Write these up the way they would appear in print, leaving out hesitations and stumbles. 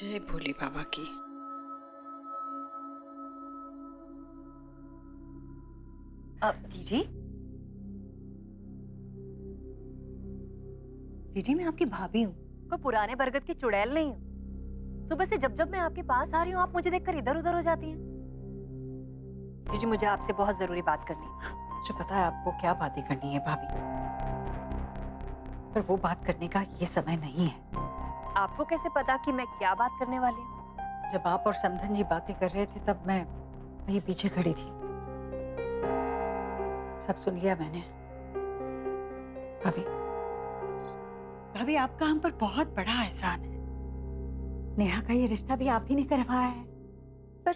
जय भोले बाबा की। अब जीजी जीजी मैं आपकी भाभी हूँ, कोई पुराने बरगद की चुड़ैल नहीं हूँ। सुबह से जब जब मैं आपके पास आ रही हूँ आप मुझे देखकर इधर उधर हो जाती हैं। जीजी मुझे आपसे बहुत जरूरी बात करनी है। मुझे पता है आपको क्या बातें करनी है भाभी, पर वो बात करने का ये समय नहीं है। आपको कैसे पता कि मैं क्या बात करने वाली हूँ? जब आप और समधन जी बातें कर रहे थे तब मैं वहीं पीछे खड़ी थी, सब सुन लिया मैंने। भाभी भाभी आपका हम पर बहुत बड़ा एहसान है। नेहा का ये रिश्ता भी आप ही ने करवाया है, पर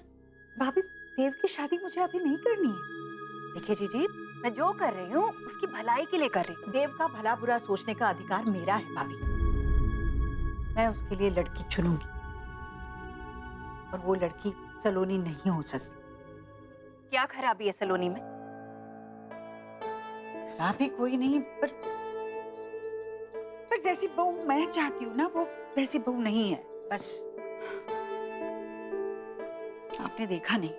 भाभी देव की शादी मुझे अभी नहीं करनी है। देखिए जीजी मैं जो कर रही हूँ उसकी भलाई के लिए कर रही हूँ। देव का भला बुरा सोचने का अधिकार मेरा है भाभी। मैं उसके लिए लड़की चुनूंगी और वो लड़की सलोनी नहीं हो सकती। क्या खराबी है सलोनी में? खराबी कोई नहीं, पर जैसी बहू मैं चाहती हूँ ना वो वैसी बहू नहीं है। बस आपने देखा नहीं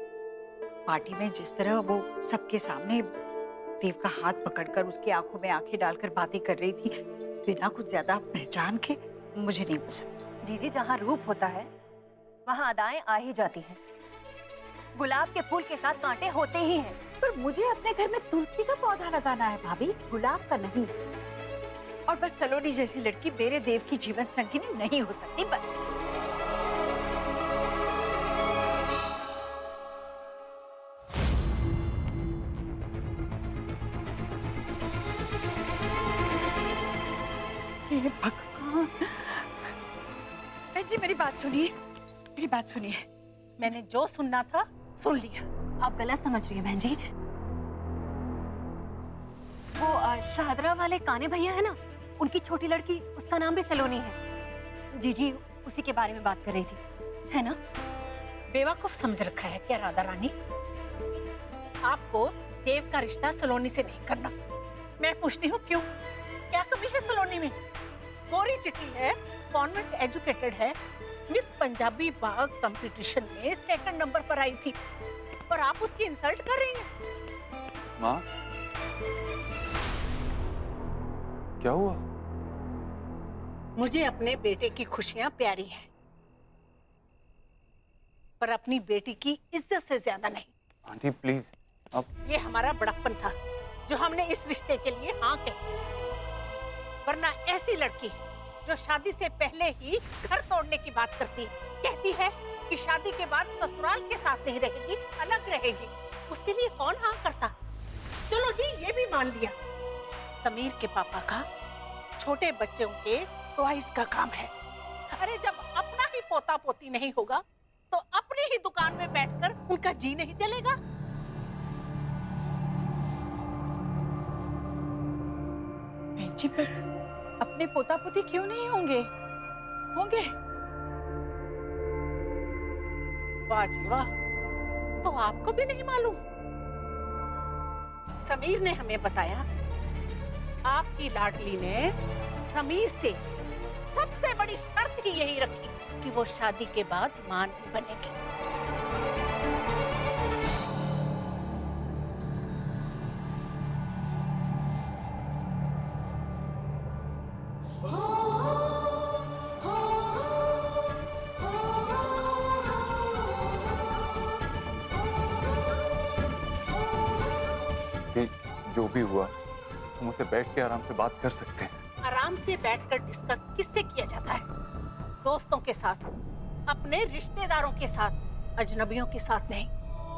पार्टी में जिस तरह वो सबके सामने देव का हाथ पकड़कर उसकी आंखों में आंखें डालकर बातें कर रही थी बिना कुछ ज्यादा पहचान के, मुझे नहीं पसंद। जीजी जहाँ रूप होता है वहाँ अदाएं आ ही जाती हैं। गुलाब के फूल के साथ कांटे होते ही हैं। पर मुझे अपने घर में तुलसी का पौधा लगाना है भाभी, गुलाब का नहीं। और बस सलोनी जैसी लड़की मेरे देव की जीवन संगिनी नहीं हो सकती। बस हे भगवान। जी मेरी बात सुनिए, मेरी बात सुनिए। मैंने जो सुनना था सुन लिया। आप गलत समझ रही हैं बहन जी। वो शाहदरा वाले काने भैया है ना, उनकी छोटी लड़की, उसका नाम भी सलोनी है। जीजी उसी के बारे में बात कर रही थी, है ना? बेवकूफ समझ रखा है क्या राधा रानी? आपको देव का रिश्ता सलोनी से नहीं करना। मैं पूछती हूँ क्यों? क्या कमी है सलोनी में? गोरी चिट्टी है, कॉन्वेंट एजुकेटेड है, मिस पंजाबी बाग कंपटीशन में सेकंड नंबर पर आई थी और आप उसकी इंसल्ट कर रही हैं। माँ क्या हुआ? मुझे अपने बेटे की खुशियां प्यारी हैं, पर अपनी बेटी की इज्जत से ज्यादा नहीं। Aunty please. अब ये हमारा बड़प्पन था जो हमने इस रिश्ते के लिए हाँ कही, वरना ऐसी लड़की जो शादी से पहले ही घर तोड़ने की बात करती है, कहती है कि शादी के बाद ससुराल के साथ नहीं रहेगी, अलग रहेगी, उसके लिए कौन हाँ करता? चलो जी ये भी मान लिया, समीर के पापा का छोटे बच्चों के टॉयज का काम है। अरे जब अपना ही पोता पोती नहीं होगा तो अपनी ही दुकान में बैठकर उनका जी नहीं चलेगा। जी पर अपने पोता पोती क्यों नहीं होंगे? होंगे। वाह जी वाह, तो आपको भी नहीं मालूम? समीर ने हमें बताया आपकी लाडली ने समीर से सबसे बड़ी शर्त ही यही रखी कि वो शादी के बाद मां नहीं बनेगी। कि जो भी हुआ हम उसे बैठ के आराम से बात कर सकते हैं। आराम से बैठकर डिस्कस किससे किया जाता है? दोस्तों के साथ, अपने रिश्तेदारों के साथ, अजनबियों के साथ नहीं।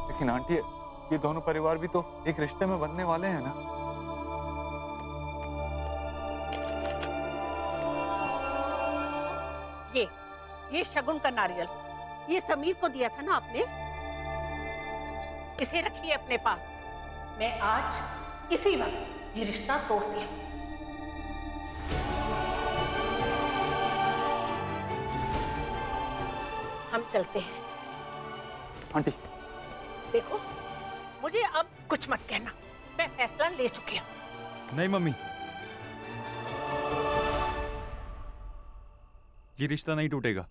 लेकिन आंटी ये दोनों परिवार भी तो एक रिश्ते में बंधने वाले हैं ना। ये शगुन का नारियल ये समीर को दिया था ना आपने, इसे रखिए अपने पास। मैं आज इसी वक्त ये रिश्ता तोड़ती हूँ। हम चलते हैं। आंटी देखो मुझे अब कुछ मत कहना, मैं फैसला ले चुकी हूँ। नहीं मम्मी, ये रिश्ता नहीं टूटेगा।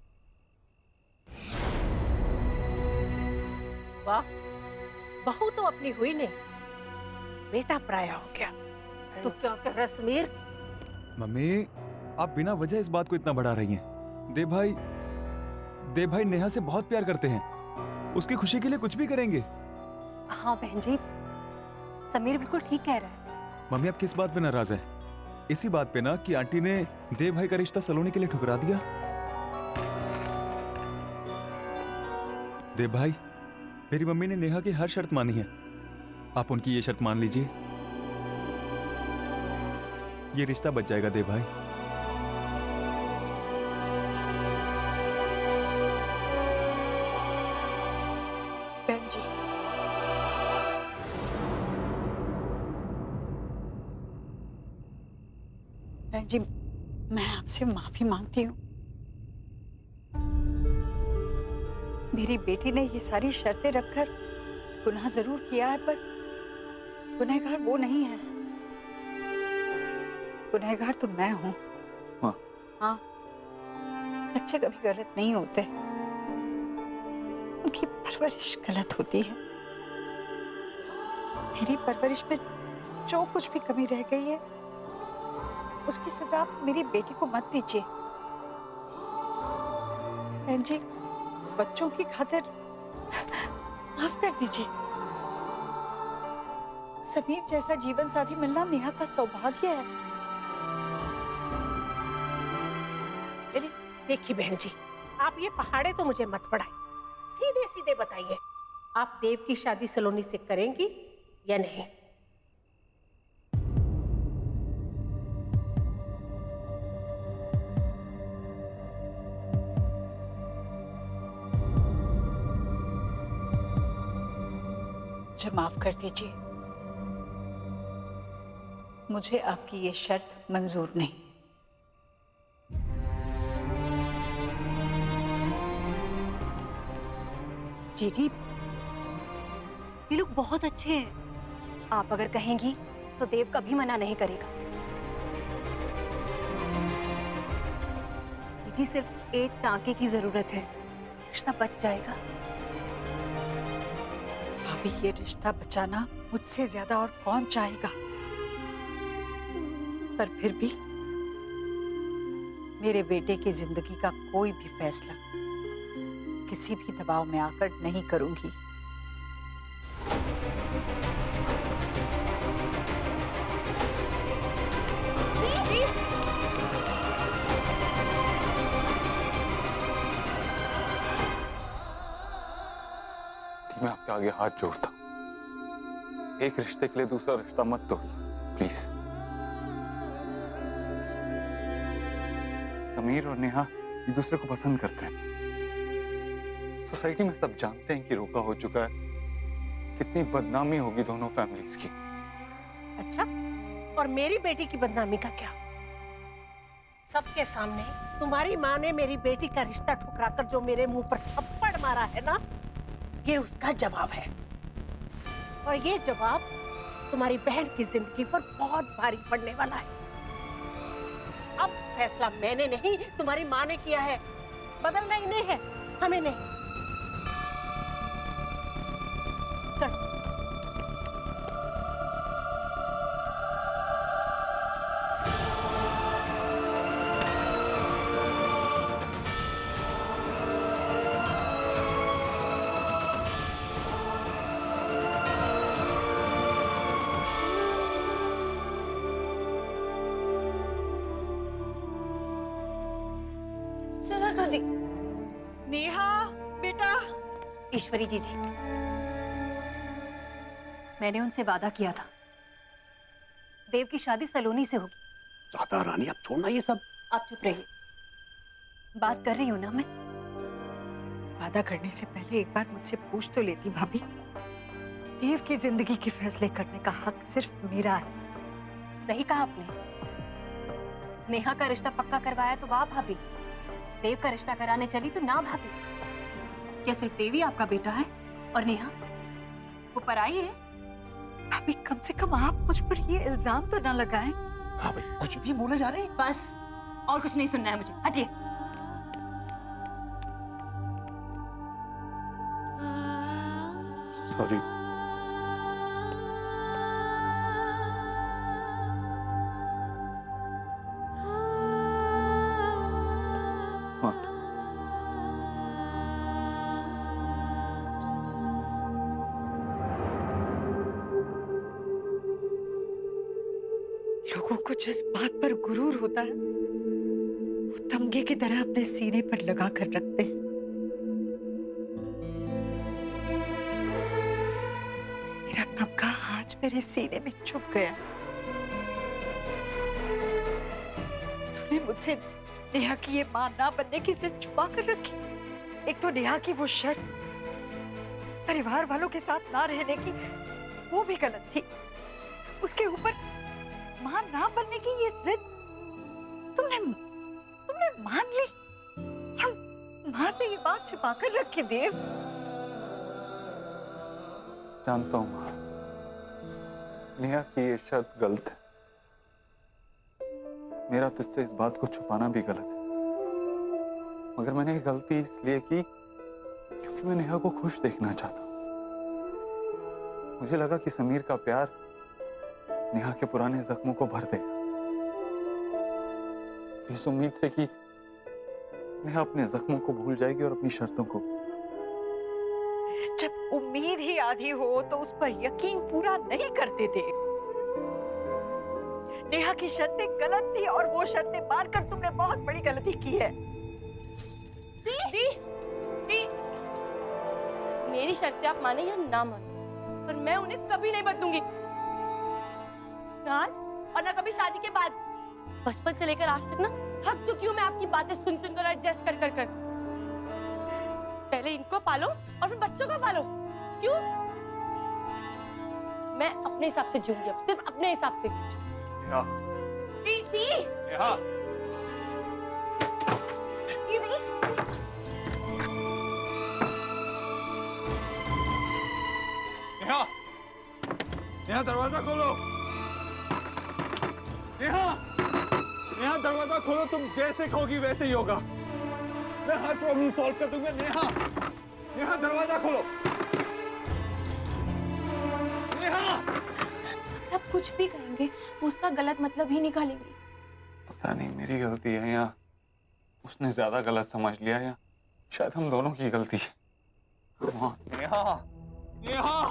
वाह, बहू तो अपनी हुई नहीं, बेटा पराया हो गया। तू क्या कह रहा समीर? मम्मी, आप बिना वजह इस बात को इतना बढ़ा रही हैं। देव भाई नेहा से बहुत प्यार करते हैं, उसकी खुशी के लिए कुछ भी करेंगे। हाँ बहन जी, समीर बिल्कुल ठीक कह रहा है। मम्मी, आप किस बात पे नाराज है? इसी बात पे ना कि आंटी ने देव भाई का रिश्ता सलोनी के लिए ठुकरा दिया। देव भाई, मेरी मम्मी ने नेहा की हर शर्त मानी है, आप उनकी ये शर्त मान लीजिए, ये रिश्ता बच जाएगा देव भाई। बहन जी, बहन जी, मैं आपसे माफी मांगती हूँ। मेरी बेटी ने ये सारी शर्तें रखकर गुनाह जरूर किया है, पर गुनहगार वो नहीं है, गुनहगार तो मैं हूँ। हाँ। हाँ, बच्चे कभी गलत नहीं होते, उनकी परवरिश गलत होती है। मेरी परवरिश में जो कुछ भी कमी रह गई है, उसकी सजा आप मेरी बेटी को मत दीजिए। बहन जी, बच्चों की खातिर माफ कर दीजिए। समीर जैसा जीवन साथी मिलना नेहा का सौभाग्य है। देखिए बहन जी, आप ये पहाड़े तो मुझे मत पढ़ाइए, सीधे सीधे बताइए, आप देव की शादी सलोनी से करेंगी या नहीं? मुझे माफ कर दीजिए, मुझे आपकी ये शर्त मंजूर नहीं। जी जी, ये लोग बहुत अच्छे हैं, आप अगर कहेंगी तो देव कभी मना नहीं करेगा। जी जी, सिर्फ एक टांके की जरूरत है, रिश्ता बच जाएगा। भाभी, ये रिश्ता बचाना मुझसे ज्यादा और कौन चाहेगा, पर फिर भी मेरे बेटे की जिंदगी का कोई भी फैसला किसी भी दबाव में आकर नहीं करूंगी। मैं आपके आगे हाथ जोड़ता हूं, एक रिश्ते के लिए दूसरा रिश्ता मत तोड़िए प्लीज। समीर और नेहा एक दूसरे को पसंद करते हैं, सोसाइटी में सब जानते हैं कि रोका हो चुका है, कितनी बदनामी होगी दोनों फैमिलीज की। अच्छा, और मेरी बेटी की बदनामी का क्या? सबके सामने तुम्हारी माँ ने मेरी बेटी का रिश्ता ठुकराकर जो मेरे मुंह पर थप्पड़ मारा है ना, ये उसका जवाब है। और ये जवाब तुम्हारी बहन की जिंदगी पर बहुत भारी पड़ने वाला है। अब फैसला मैंने नहीं, तुम्हारी माँ ने किया है, बदलना ही नहीं है, हमें नहीं। चलो। नेहा बेटा। ईश्वरी जी जी, मैंने उनसे वादा किया था, देव की शादी सलोनी से होगी। राधा रानी, अब छोड़ना ये सब। आप चुप रहिए, बात कर रही हूँ ना मैं। वादा करने से पहले एक बार मुझसे पूछ तो लेती भाभी। देव की जिंदगी के फैसले करने का हक सिर्फ मेरा है। सही कहा आपने, नेहा का रिश्ता पक्का करवाया तो वाह भाभी, देव का रिश्ता कराने चली तो ना भाभी। क्या सिर्फ देव ही आपका बेटा है और नेहा वो पराई है? भाभी, कम से कम आप मुझ पर ये इल्जाम तो ना लगाएं। हाँ भाई, कुछ भी बोले जा रहे हैं। बस, और कुछ नहीं सुनना है मुझे, हटिए। सॉरी। लोगों को जिस बात पर गुरूर होता है वो तमगे की तरह अपने सीने पर लगा कर रखते हैं। मेरा तमगा आज मेरे सीने में चुभ गया। तूने मुझसे नेहा की ये मां ना बनने की जिद छुपा कर रखी। एक तो नेहा की वो शर्त, परिवार वालों के साथ ना रहने की, वो भी गलत थी। उसके ऊपर मां ना बनने की ये जिद तुमने मान ली। हम मां से ये बात छिपा कर रखी देव। जानता हूं मां, नेहा की ये शर्त गलत है। मेरा तुझसे इस बात को छुपाना भी गलत है, मगर मैंने ये गलती इसलिए की क्योंकि मैं नेहा को खुश देखना चाहता हूं। मुझे लगा कि समीर का प्यार नेहा के पुराने जख्मों को भर देगा, इस उम्मीद से कि नेहा अपने जख्मों को भूल जाएगी और अपनी शर्तों को। जब उम्मीद ही आधी हो तो उस पर यकीन पूरा नहीं करते थे। नेहा की शर्तें गलत थी और वो शर्तें मानकर तुमने बहुत बड़ी गलती की है। दी, मेरी शर्तें आप माने या ना माने, पर मैं उन्हें कभी नहीं बदलूंगी। आज और ना कभी शादी के बाद। बचपन से लेकर आज तक ना थक चुकी हूँ मैं आपकी बातें सुन सुनकर, एडजस्ट कर कर कर। पहले इनको पालो और फिर बच्चों को पालो। क्यों? मैं अपने हिसाब से जीऊंगी, अब सिर्फ अपने हिसाब से। नेहा, दी, नेहा, नेहा, नेहा दरवाजा खोलो। नेहा, नेहा दरवाजा खोलो। तुम जैसे कहोगी वैसे ही होगा। मैं हर प्रॉब्लम सॉल्व कर दूंगा। नेहा, नेहा दरवाजा खोलो। नेहा, आप कुछ भी कहेंगे वो उसका गलत मतलब ही निकालेंगे। पता नहीं मेरी गलती है या उसने ज्यादा गलत समझ लिया, या शायद हम दोनों की गलती है। नेहा, नेहा,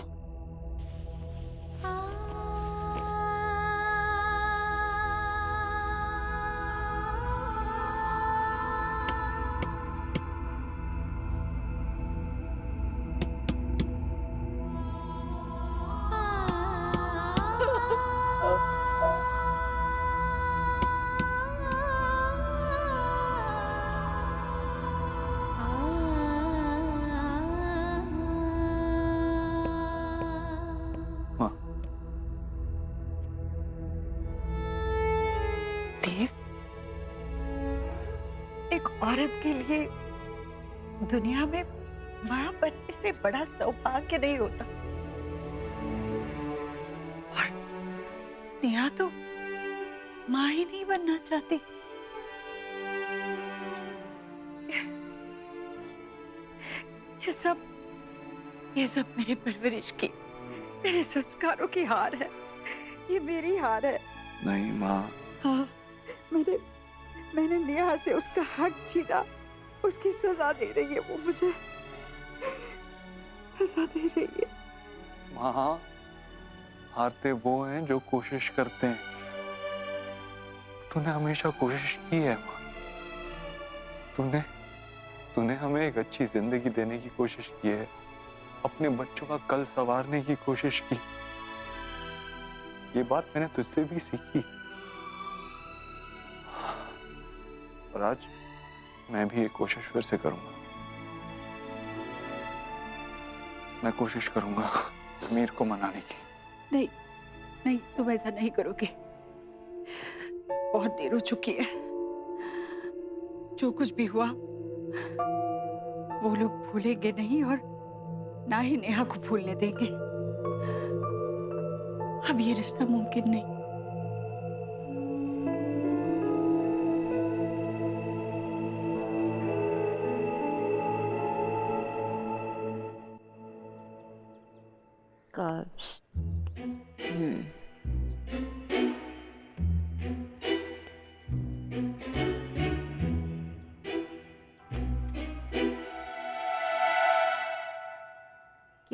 देव, एक औरत के लिए दुनिया में मां बनने से बड़ा सौभाग्य नहीं होता। और नेहा तो मां ही नहीं बनना चाहती। ये सब मेरे परवरिश की, मेरे संस्कारों की हार है। ये मेरी हार है। नहीं माँ, हाँ, मैंने नेहा से उसका हक छीना। उसकी सजा दे रही है वो, मुझे सजा दे रही है। माँ, हारते वो हैं जो कोशिश करते हैं। तूने हमेशा कोशिश की है माँ। तूने हमें एक अच्छी जिंदगी देने की कोशिश की है, अपने बच्चों का कल संवारने की कोशिश की। ये बात मैंने तुझसे भी सीखी, और आज मैं भी एक कोशिश फिर से करूंगा। मैं कोशिश करूंगा समीर को मनाने की। नहीं नहीं, तुम ऐसा नहीं करोगे। बहुत देर हो चुकी है। जो कुछ भी हुआ वो लोग भूलेंगे नहीं और ना ही नेहा को भूलने देंगे। अब ये रिश्ता मुमकिन नहीं। কি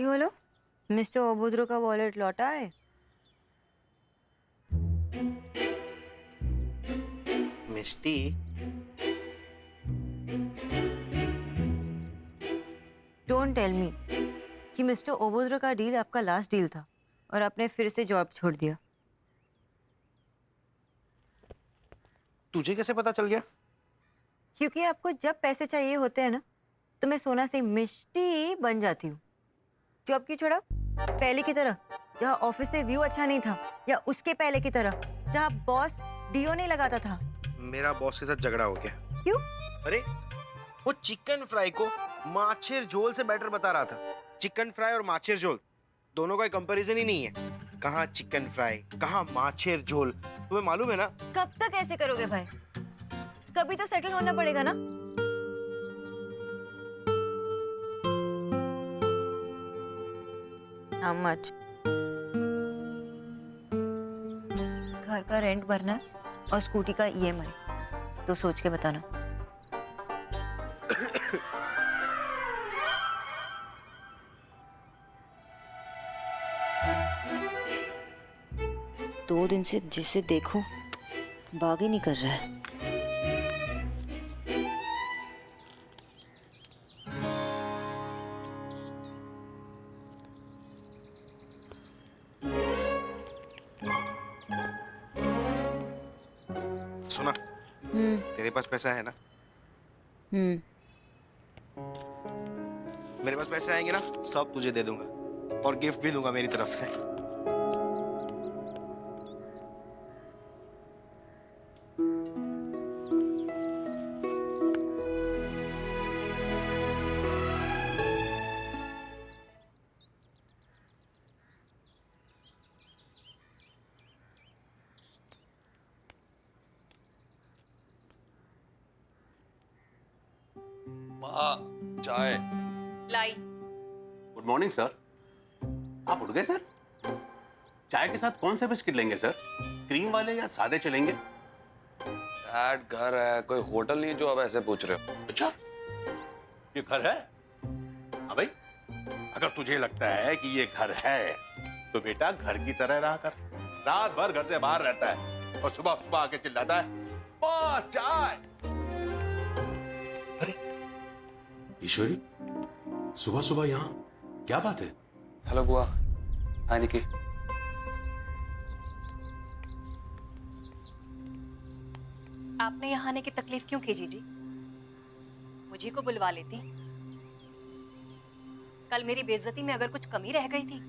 হলো? মিস্টার অভদ্র का वॉलेट लौटा है? मिस्टी, डोंट टेल मी कि मिस्टर ओबोद्रो का डील आपका लास्ट डील था और आपने फिर से जॉब छोड़ दिया। तुझे कैसे पता चल गया? क्योंकि आपको जब पैसे चाहिए होते हैं ना, तो मैं सोना से मिष्टी बन जाती हूँ। जॉब क्यों छोड़ा? पहले की तरह जहाँ ऑफिस से व्यू अच्छा नहीं था, या उसके पहले की तरह जहाँ बॉस डीओ नहीं लगाता था। मेरा बॉस के साथ झगड़ा हो गया। क्यों? अरे वो चिकन फ्राई को माछेर झोल से बेटर बता रहा था। चिकन फ्राई और माछेर झोल दोनों का कंपैरिजन ही नहीं है। कहाँ चिकन फ्राई, कहाँ माछेर झोल, तुम्हें मालूम है ना? कब तक ऐसे करोगे भाई? कभी तो सेटल होना पड़ेगा ना। How much? घर का रेंट भरना और स्कूटी का ईएमआई, तो सोच के बताना। दो दिन से जिसे देखो बाग ही नहीं कर रहा है। सुना, तेरे पास पैसा है ना? मेरे पास पैसे आएंगे ना, सब तुझे दे दूंगा और गिफ्ट भी दूंगा मेरी तरफ से। चाय लाई। Good morning sir. आप उठ गए सर? चाय के साथ कौन से बिस्किट लेंगे सर? क्रीम वाले या सादे चलेंगे? डैड घर है, कोई होटल नहीं है जो आप ऐसे पूछ रहे हो। अच्छा, ये घर है? हाँ भाई, अगर तुझे लगता है कि ये घर है तो बेटा घर की तरह रहा कर। रात भर घर से बाहर रहता है और सुबह सुबह आके चिल्लाता है, माँ चाय। ईश्वरी, सुबह सुबह यहाँ क्या बात है? हेलो बुआ। हाय निकी। आपने यहाँ आने की तकलीफ क्यों की जीजी? मुझे को बुलवा लेती। कल मेरी बेइज्जती में अगर कुछ कमी रह गई थी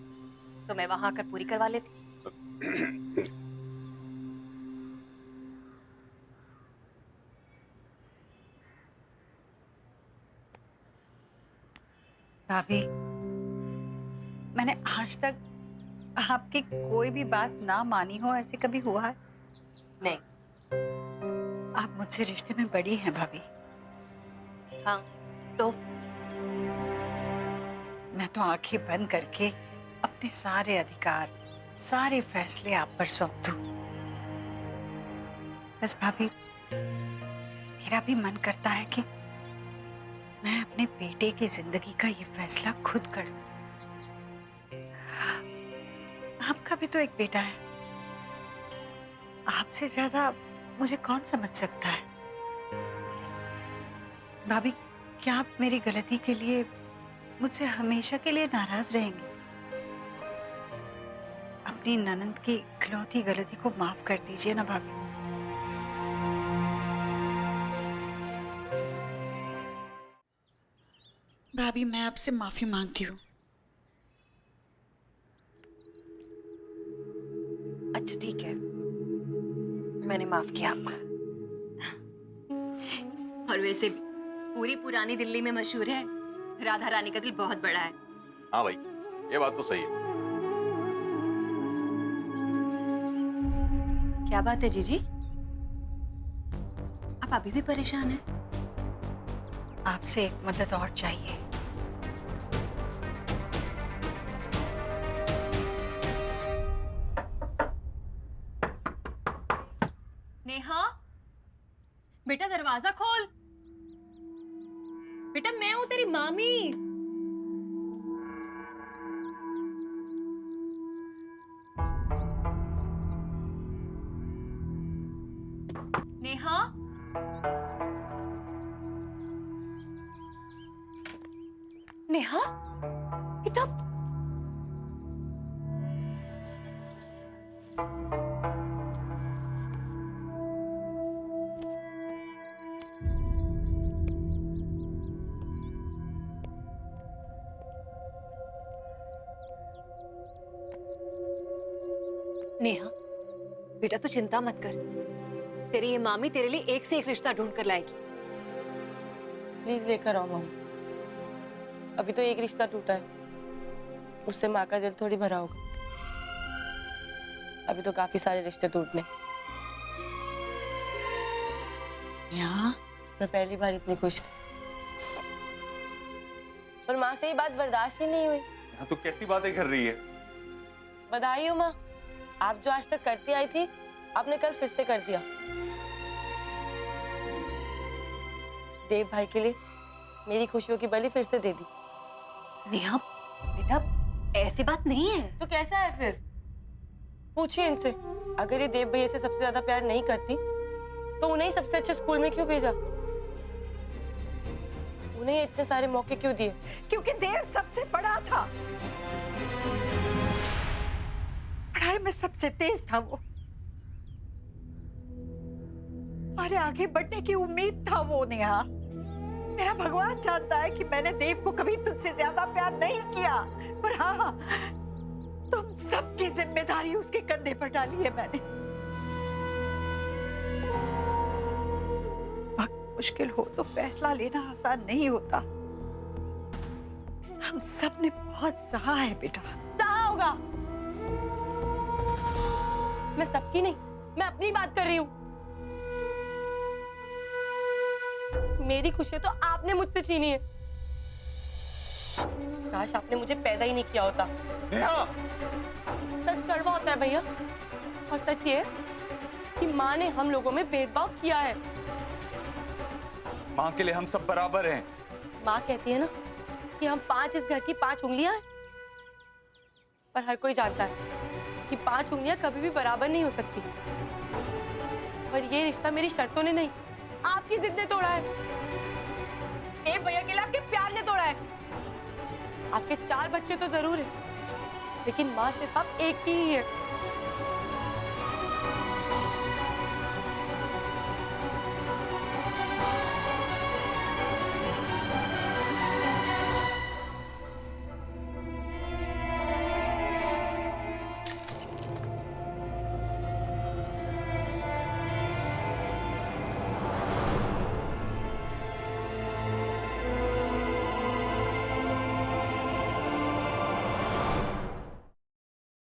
तो मैं वहां आकर पूरी करवा लेती। भाभी, मैंने आज तक आपकी कोई भी बात ना मानी हो, ऐसे कभी हुआ है? नहीं। आप मुझसे रिश्ते में बड़ी हैं भाभी। हाँ तो मैं तो आंखें बंद करके अपने सारे अधिकार, सारे फैसले आप पर सौंप दूं। बस भाभी, मेरा भी मन करता है कि मैं अपने बेटे की जिंदगी का ये फैसला खुद कर लूं। आपका भी तो एक बेटा है। आपसे ज्यादा मुझे कौन समझ सकता है? भाभी, क्या आप मेरी गलती के लिए मुझसे हमेशा के लिए नाराज रहेंगी? अपनी ननंद की इकलौती गलती को माफ कर दीजिए ना भाभी। भाभी, मैं आपसे माफी मांगती हूँ। अच्छा ठीक है, मैंने माफ किया आपको। और वैसे भी पूरी पुरानी दिल्ली में मशहूर है, राधा रानी का दिल बहुत बड़ा है। हाँ भाई, ये बात तो सही है। क्या बात है जीजी? आप अभी भी परेशान हैं? आपसे एक मदद और चाहिए। नेहा, बेटा दरवाजा खोल। बेटा मैं हूं तेरी मामी। नेहा, नेहा, बेटा नेहा, बेटा तू चिंता मत कर, तेरी ये मामी तेरे लिए एक से एक रिश्ता ढूंढ कर लाएगी। प्लीज लेकर आओ मम्मी। अभी तो एक रिश्ता टूटा है, उससे माँ का दिल थोड़ी भरा होगा। अभी तो काफी सारे रिश्ते टूटने। यहाँ मैं पहली बार इतनी खुश थी, पर माँ से ये बात बर्दाश्त ही नहीं हुई। यहाँ तू कैसी बातें कर रही है? बधाई हो माँ, आप जो आज तक करती आई थी आपने कल फिर से कर दिया। देव भाई के लिए मेरी खुशियों की बलि फिर से दे दी। नेहा बेटा ऐसी बात नहीं है। तो कैसा है फिर? पूछिए इनसे, अगर ये देव भैया से सबसे ज्यादा प्यार नहीं करती तो उन्हें ही सबसे अच्छे स्कूल में क्यों भेजा? उन्हें इतने सारे मौके क्यों दिए? क्योंकि देव सबसे बड़ा था, पढ़ाई में सबसे तेज था वो, हमारे आगे बढ़ने की उम्मीद था वो। नेहा, मेरा भगवान जानता है कि मैंने देव को कभी तुझसे ज्यादा प्यार नहीं किया, पर हाँ, तुम सबकी जिम्मेदारी उसके कंधे पर डाली है मैंने। वक्त मुश्किल हो तो फैसला लेना आसान नहीं होता। हम सब ने बहुत सहा है बेटा। सहा होगा। मैं सबकी नहीं, मैं अपनी बात कर रही हूँ। मेरी खुशी तो आपने मुझसे छीनी है। काश आपने मुझे पैदा ही नहीं किया होता। नेहा! सच कड़वा होता है भैया, और सच ये है कि माँ ने हम लोगों में भेदभाव किया है। माँ के लिए हम सब बराबर हैं। माँ कहती है ना कि हम 5 इस घर की 5 उंगलियां हैं, पर हर कोई जानता है कि 5 उंगलियां कभी भी बराबर नहीं हो सकती। पर ये रिश्ता मेरी शर्तों ने नहीं, आपकी जिद ने तोड़ा है। देव भैया के लिए आपके प्यार ने तोड़ा है। आपके 4 बच्चे तो जरूर हैं, लेकिन माँ सिर्फ आप एक की ही है।